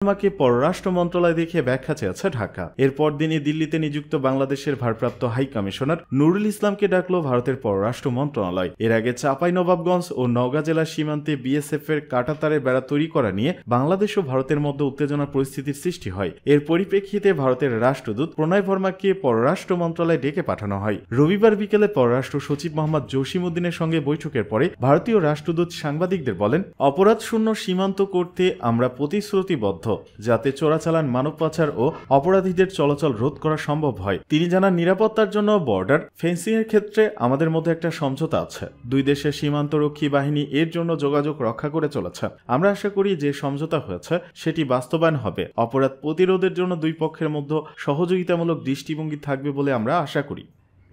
আমাকে পররাষ্ট্র মন্ত্রণালয় দেখিয়ে ব্যাখ্যা চেয়েছে ঢাকা। এরপর দিনই দিল্লিতে নিযুক্ত বাংলাদেশের ভারপ্রাপ্ত হাই কমিশনার নুরুল ইসলামকে ডাকল ভারতের পররাষ্ট্র মন্ত্রণালয়। এর আগে চাঁপাইনবাবগঞ্জ ও নওগাঁ জেলার সীমান্তে বিএসএফ এর কাঁটাতারের বেড়া তৈরি করা নিয়ে বাংলাদেশ ও ভারতের মধ্যে উত্তেজনার পরিস্থিতির সৃষ্টি হয়। এর পরিপ্রেক্ষিতে ভারতের রাষ্ট্রদূত প্রণয় ভার্মাকে পররাষ্ট্র মন্ত্রণালয়ে ডেকে পাঠানো হয়। রবিবার বিকেলে পররাষ্ট্র সচিব মোহাম্মদ জসিম উদ্দিনের সঙ্গে বৈঠকের পরে ভারতীয় রাষ্ট্রদূত সাংবাদিকদের বলেন, অপরাধ শূন্য সীমান্ত করতে আমরা প্রতিশ্রুতিবদ্ধ, যাতে চোরাচালান, মানব পাচার ও অপরাধীদের চলাচল রোধ করা সম্ভব হয়। তিনি জানান, নিরাপত্তার জন্য বর্ডার ফেন্সিং এর ক্ষেত্রে আমাদের মধ্যে একটা সমঝোতা আছে। দুই দেশের সীমান্তরক্ষী বাহিনী এর জন্য যোগাযোগ রক্ষা করে চলেছে। আমরা আশা করি যে সমঝোতা হয়েছে সেটি বাস্তবায়ন হবে। অপরাধ প্রতিরোধের জন্য দুই পক্ষের মধ্যে সহযোগিতামূলক দৃষ্টিভঙ্গি থাকবে বলে আমরা আশা করি।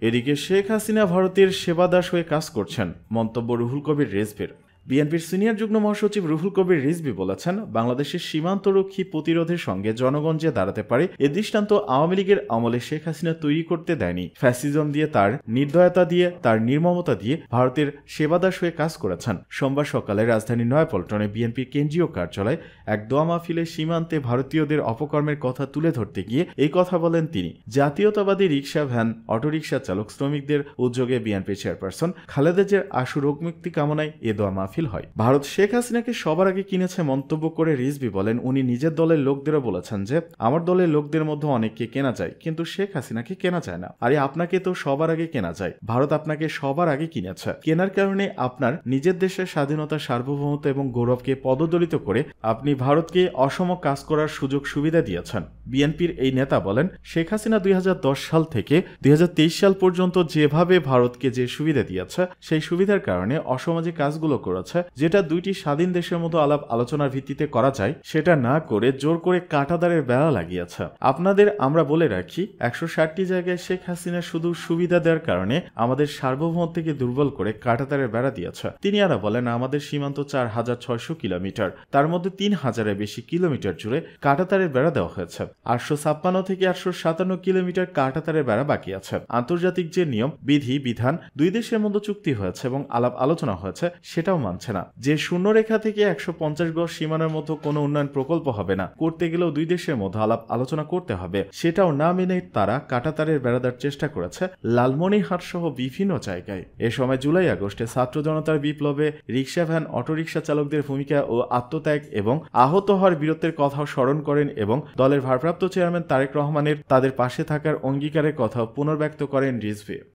এদিকে শেখ হাসিনা ভারতের সেবাদাস হয়ে কাজ করছেন, মন্তব্য রুহুল কবির রিজভির। বিএনপির সিনিয়র যুগ্ম মহাসচিব রুহুল কবির রিজভী বলেছেন, বাংলাদেশের সীমান্তরক্ষী প্রতিরোধের সঙ্গে জনগণ যে দাঁড়াতে পারে এ দৃষ্টান্ত আওয়ামী লীগের আমলে শেখ হাসিনা তৈরি করতে দেয়নি। ফ্যাসিজম দিয়ে, তার নির্দয়তা দিয়ে, তার নির্মমতা দিয়ে ভারতের সেবাদাস হয়ে কাজ করেছেন। সোমবার সকালে রাজধানীর নয়াপল্টনে বিএনপির কেন্দ্রীয় কার্যালয়ে এক দোয়া মাহফিলে সীমান্তে ভারতীয়দের অপকর্মের কথা তুলে ধরতে গিয়ে এই কথা বলেন তিনি। জাতীয়তাবাদী রিকশা, ভ্যান, অটোরিকশা চালক শ্রমিকদের উদ্যোগে বিএনপি চেয়ারপারসন খালেদা জিয়ার আশু রোগ মুক্তি কামনায় এ দোয়া মাহফিল হয়। ভারত শেখ হাসিনাকে সবার আগে কিনেছে মন্তব্য করে রিজভী বলেন, উনি নিজের দলের লোকদেরও বলেছেন যে আমার দলের লোকদের মধ্যে অনেককে কেনা যায়, কিন্তু শেখ হাসিনাকে কেনা যায় না। আরে আপনাকে তো সবার আগে কেনা যায়। ভারত আপনাকে সবার আগে কিনেছে। কেনার কারণে আপনার নিজের দেশের স্বাধীনতা, সার্বভৌমত্ব এবং গৌরবকে পদদলিত করে আপনি ভারতকে অসম কাজ করার সুযোগ সুবিধা দিয়েছেন। বিএনপির এই নেতা বলেন, শেখ হাসিনা 2010 সাল থেকে 2023 সাল পর্যন্ত যেভাবে ভারতকে যে সুবিধা দিয়েছে সেই সুবিধার কারণে অসামাজিক কাজগুলো করেছে, যেটা দুইটি স্বাধীন দেশের মতো আলাপ আলোচনার ভিত্তিতে করা যায়, সেটা না করে জোর করে কাঁটাতারের বেড়া লাগিয়েছে। আপনাদের আমরা বলে রাখি, 160টি জায়গায় শেখ হাসিনা শুধু সুবিধা দেওয়ার কারণে আমাদের সার্বভৌমত্বকে দুর্বল করে কাঁটাতারের বেড়া দিয়েছে। তিনি আরো বলেন, আমাদের সীমান্ত 4600 কিলোমিটার, তার মধ্যে 3000-এর বেশি কিলোমিটার জুড়ে কাঁটাতারের বেড়া দেওয়া হয়েছে। 856 থেকে 857 কিলোমিটার কাঁটাতারের বেড়া বাকি আছে। আন্তর্জাতিক যে নিয়ম, বিধি, বিধান দুই দেশের মধ্যে চুক্তি হয়েছে এবং আলাপ আলোচনা হয়েছে সেটাও মানছে না। যে শূন্যরেখা থেকে 150 গজ সীমানার মধ্যে কোনো উন্নয়ন প্রকল্প হবে না, করতে গেলেও দুই দেশের মধ্যে আলাপ আলোচনা করতে হবে, সেটাও না মেনে তারা কাঁটাতারের বেড়া দেওয়ার চেষ্টা করেছে লালমনিরহাট সহ বিভিন্ন জায়গায়। এ সময় জুলাই আগস্টে ছাত্র জনতার বিপ্লবে রিকশা, ভ্যান, অটোরিকশা চালকদের ভূমিকা ও আত্মত্যাগ এবং আহত হওয়ার বীরত্বের কথাও স্মরণ করেন এবং দলের ভারপ্রাপ্ত চেয়ারম্যান তারেক রহমানের তাদের পাশে থাকার অঙ্গীকারের কথাও পুনর্ব্যক্ত করেন রিজভী।